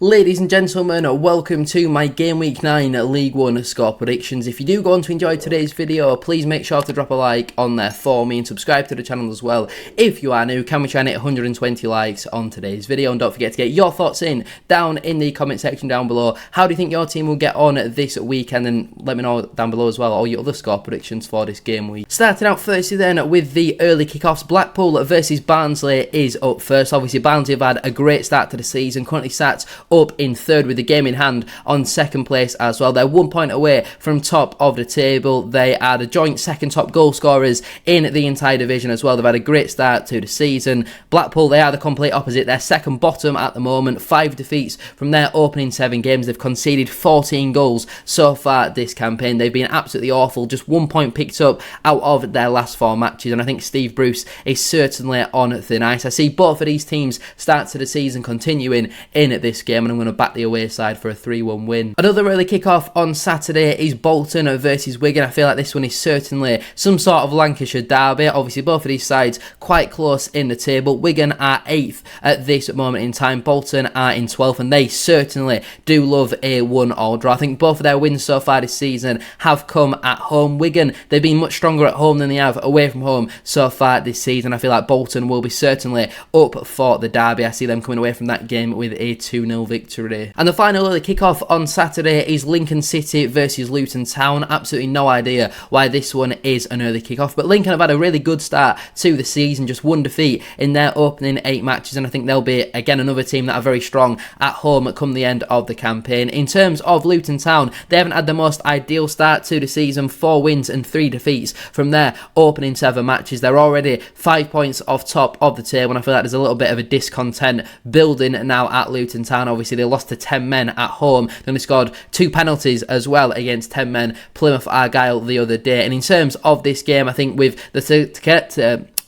Ladies and gentlemen, welcome to my Game Week 9 League 1 score predictions. If you do go on to enjoy today's video, please make sure to drop a like on there for me and subscribe to the channel as well. If you are new, can we try and hit 120 likes on today's video? And don't forget to get your thoughts in down in the comment section down below. How do you think your team will get on this weekend? And let me know down below as well all your other score predictions for this game week. Starting out firstly then with the early kickoffs, Blackpool versus Barnsley is up first. Obviously Barnsley have had a great start to the season, currently sat up in third with the game in hand on second place as well. They're 1 point away from top of the table. They are the joint second top goal scorers in the entire division as well. They've had a great start to the season. Blackpool, they are the complete opposite. They're second bottom at the moment. 5 defeats from their opening 7 games. They've conceded 14 goals so far this campaign. They've been absolutely awful. Just 1 point picked up out of their last 4 matches, and I think Steve Bruce is certainly on thin ice. I see both of these teams start to the season continuing in this game, and I'm going to back the away side for a 3-1 win. Another early kickoff on Saturday is Bolton versus Wigan. I feel like this one is certainly some sort of Lancashire derby. Obviously both of these sides quite close in the table. Wigan are 8th at this moment in time. Bolton are in 12th, and they certainly do love a 1-all draw. I think both of their wins so far this season have come at home. Wigan, they've been much stronger at home than they have away from home so far this season. I feel like Bolton will be certainly up for the derby. I see them coming away from that game with a 2-0 victory. And the final early kickoff on Saturday is Lincoln City versus Luton Town. Absolutely no idea why this one is an early kickoff, but Lincoln have had a really good start to the season, just 1 defeat in their opening 8 matches, and I think they'll be again another team that are very strong at home come the end of the campaign. In terms of Luton Town, they haven't had the most ideal start to the season. 4 wins and 3 defeats from their opening 7 matches. They're already 5 points off top of the table, and I feel like there's a little bit of a discontent building now at Luton Town. Obviously they lost to 10 men at home. They only scored 2 penalties as well against 10 men Plymouth Argyle the other day. And in terms of this game, I think with the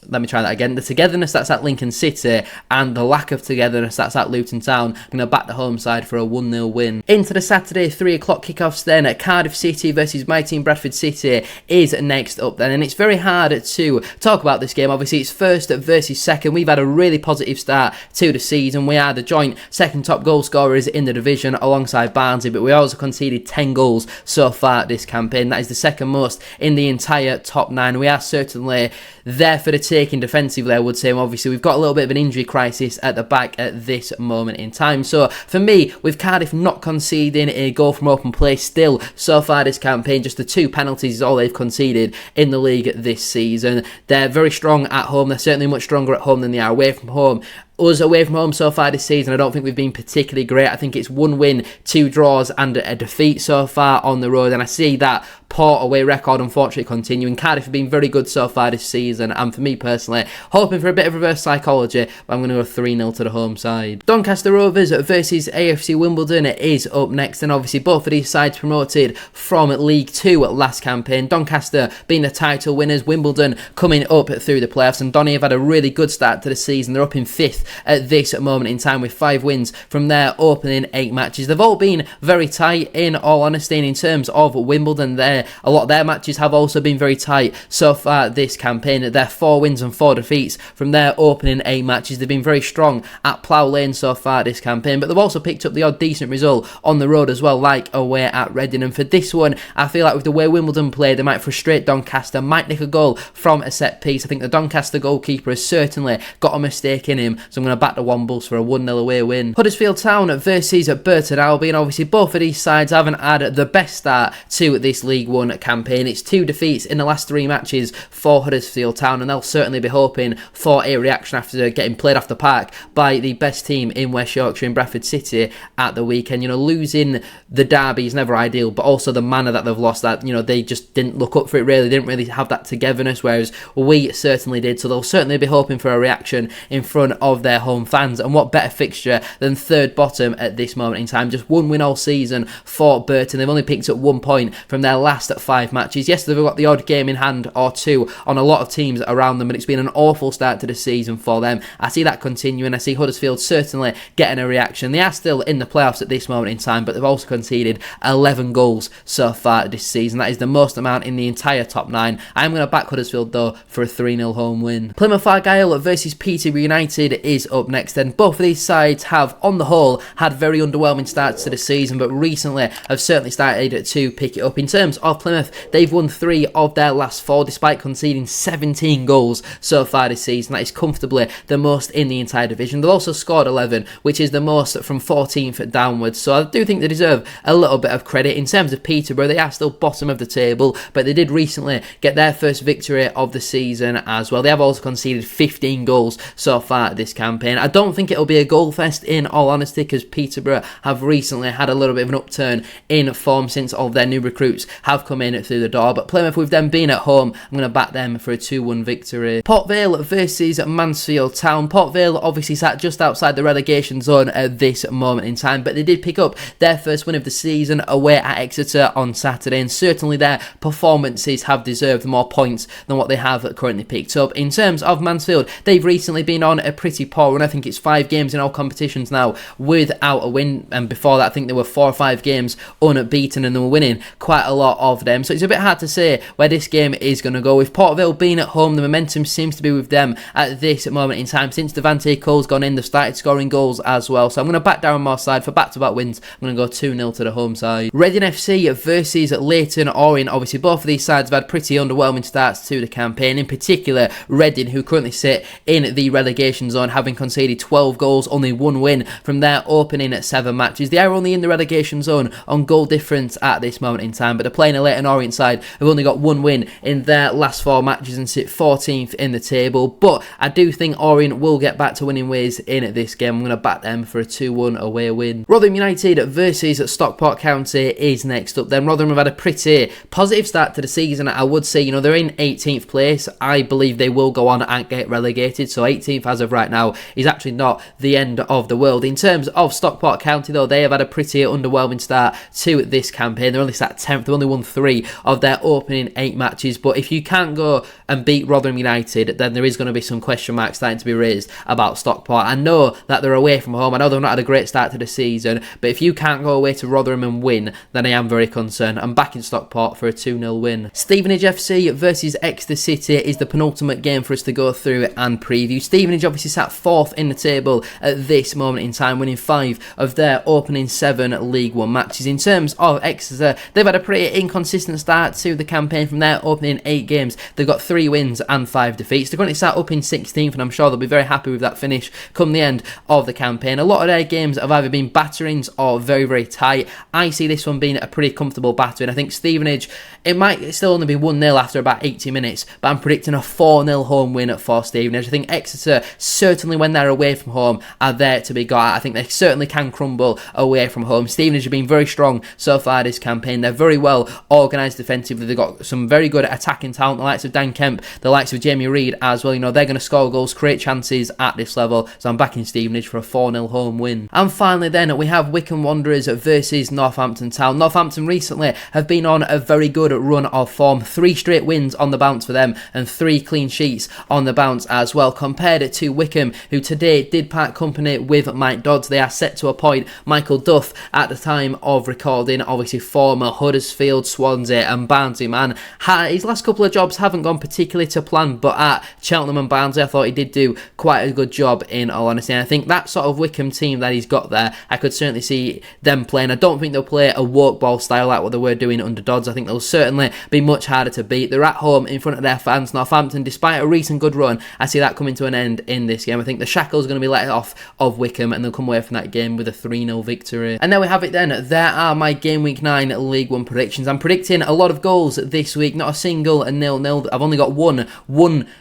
the togetherness that's at Lincoln City and the lack of togetherness that's at Luton Town, I'm going to back the home side for a 1-0 win. Into the Saturday 3 o'clock kickoffs then, at Cardiff City versus my team Bradford City is next up then, and it's very hard to talk about this game. Obviously it's first versus second. We've had a really positive start to the season. We are the joint second top goal scorers in the division alongside Barnsley, but we also conceded 10 goals so far this campaign. That is the second most in the entire top 9. We are certainly there for the taking defensively, I would say. Obviously we've got a little bit of an injury crisis at the back at this moment in time. So for me, with Cardiff not conceding a goal from open play still so far this campaign, just the 2 penalties is all they've conceded in the league this season. They're very strong at home. They're certainly much stronger at home than they are away from home. Us away from home so far this season, I don't think we've been particularly great. I think it's 1 win, 2 draws and a defeat so far on the road, and I see that poor away record unfortunately continuing. Cardiff have been very good so far this season, and for me personally, hoping for a bit of reverse psychology, but I'm going to go 3-0 to the home side. Doncaster Rovers versus AFC Wimbledon is up next, and obviously both of these sides promoted from League 2 last campaign. Doncaster being the title winners, Wimbledon coming up through the playoffs, and Donny have had a really good start to the season. They're up in 5th at this moment in time with 5 wins from their opening 8 matches. They've all been very tight in all honesty, and in terms of Wimbledon, a lot of their matches have also been very tight so far this campaign. They're 4 wins and 4 defeats from their opening 8 matches. They've been very strong at Plough Lane so far this campaign, but they've also picked up the odd decent result on the road as well, like away at Reading. And for this one, I feel like with the way Wimbledon play, they might frustrate Doncaster, might nick a goal from a set piece. I think the Doncaster goalkeeper has certainly got a mistake in him, so I'm going to back the Wombles for a 1-0 away win. Huddersfield Town versus Burton Albion. Obviously both of these sides haven't had the best start to this League 1 campaign. It's 2 defeats in the last 3 matches for Huddersfield Town, and they'll certainly be hoping for a reaction after getting played off the park by the best team in West Yorkshire in Bradford City at the weekend. You know, losing the derby is never ideal, but also the manner that they've lost that, you know, they just didn't look up for it really. They didn't really have that togetherness, whereas we certainly did. So they'll certainly be hoping for a reaction in front of their home fans, and what better fixture than third bottom at this moment in time. Just 1 win all season for Burton. They've only picked up 1 point from their last 5 matches. Yes, they've got the odd game in hand or 2 on a lot of teams around them, but it's been an awful start to the season for them. I see that continuing. I see Huddersfield certainly getting a reaction. They are still in the playoffs at this moment in time, but they've also conceded 11 goals so far this season. That is the most amount in the entire top 9. I'm going to back Huddersfield though for a 3-0 home win. Plymouth Argyle versus Peterborough United is is up next then. Both of these sides have, on the whole, had very underwhelming starts to the season, but recently have certainly started to pick it up. In terms of Plymouth, they've won 3 of their last 4, despite conceding 17 goals so far this season. That is comfortably the most in the entire division. They've also scored 11, which is the most from 14th downwards, so I do think they deserve a little bit of credit. In terms of Peterborough, they are still bottom of the table, but they did recently get their first victory of the season as well. They have also conceded 15 goals so far this campaign. I don't think it'll be a goal fest, in all honesty, because Peterborough have recently had a little bit of an upturn in form since all of their new recruits have come in through the door. But Plymouth, with them being at home, I'm going to back them for a 2-1 victory. Port Vale versus Mansfield Town. Port Vale obviously sat just outside the relegation zone at this moment in time, but they did pick up their first win of the season away at Exeter on Saturday, and certainly their performances have deserved more points than what they have currently picked up. In terms of Mansfield, they've recently been on a pretty poor run. I think it's 5 games in all competitions now without a win, and before that I think there were 4 or 5 games unbeaten, and they were winning quite a lot of them, so it's a bit hard to say where this game is going to go. With Port Vale being at home, the momentum seems to be with them at this moment in time. Since Devante Cole's gone in, they've started scoring goals as well, so I'm going to back Darren side for back-to-back wins. I'm going to go 2-0 to the home side. Reading FC versus Leyton Orient. Obviously both of these sides have had pretty underwhelming starts to the campaign, in particular Reading, who currently sit in the relegation zone, having conceded 12 goals, only 1 win from their opening 7 matches. They are only in the relegation zone on goal difference at this moment in time, but they're playing a Leyton Orient side who've only got 1 win in their last 4 matches and sit 14th in the table. But I do think Orient will get back to winning ways in this game. I'm going to back them for a 2-1 away win. Rotherham United versus Stockport County is next up then. Rotherham have had a pretty positive start to the season, I would say. You know, they're in 18th place. I believe they will go on and get relegated, so 18th as of right now is actually not the end of the world. In terms of Stockport County though, they have had a pretty underwhelming start to this campaign. They're only sat 10th. They've only won 3 of their opening 8 matches, but if you can't go and beat Rotherham United, then there is going to be some question marks starting to be raised about Stockport. I know that they're away from home. I know they've not had a great start to the season, but if you can't go away to Rotherham and win, then I am very concerned. I'm backing Stockport for a 2-0 win. Stevenage FC versus Exeter City is the penultimate game for us to go through and preview. Stevenage obviously sat 4th in the table at this moment in time, winning 5 of their opening 7 League One matches. In terms of Exeter, they've had a pretty inconsistent start to the campaign. From their opening 8 games, they've got 3 wins and 5 defeats. They're currently sat up in 16th, and I'm sure they'll be very happy with that finish come the end of the campaign. A lot of their games have either been batterings or very, very tight. I see this one being a pretty comfortable battering. I think Stevenage, it might still only be 1-0 after about 80 minutes, but I'm predicting a 4-0 home win for Stevenage. I think Exeter, certainly when they're away from home, are there to be got at. I think they certainly can crumble away from home. Stevenage have been very strong so far this campaign. They're very well organised defensively. They've got some very good attacking talent, the likes of Dan Kemp, the likes of Jamie Reid as well. You know, they're going to score goals, create chances at this level, so I'm backing Stevenage for a 4-0 home win. And finally then, we have Wycombe Wanderers versus Northampton Town. Northampton recently have been on a very good run of form. 3 straight wins on the bounce for them, and 3 clean sheets on the bounce as well, compared to Wycombe, who today did part company with Mike Dodds. They are set to appoint Michael Duff at the time of recording, obviously former Huddersfield, Swansea and Barnsley man. His last couple of jobs haven't gone particularly to plan, but at Cheltenham and Barnsley I thought he did do quite a good job, in all honesty. And I think that sort of Wycombe team that he's got there, I could certainly see them playing. I don't think they'll play a walk ball style like what they were doing under Dodds. I think they'll certainly be much harder to beat. They're at home in front of their fans. Northampton, despite a recent good run, I see that coming to an end in this game. I think the shackle's going to be let off of Wycombe, and they'll come away from that game with a 3-0 victory. And there we have it then. There are my Game Week 9 League 1 predictions. I'm predicting a lot of goals this week, not a single 0-0. I've only got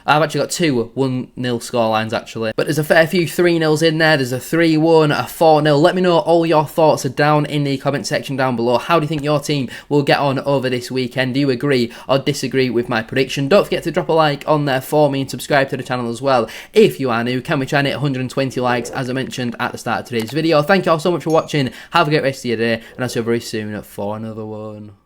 I've actually got 2 1-0 scorelines actually. But there's a fair few 3-0s in there. There's a 3-1, a 4-0. Let me know all your thoughts down in the comment section down below. How do you think your team will get on over this weekend? Do you agree or disagree with my prediction? Don't forget to drop a like on there for me and subscribe to the channel as well if you are new. Can we try and hit 120 likes as I mentioned at the start of today's video? Thank you all so much for watching. Have a great rest of your day, and I'll see you very soon for another one.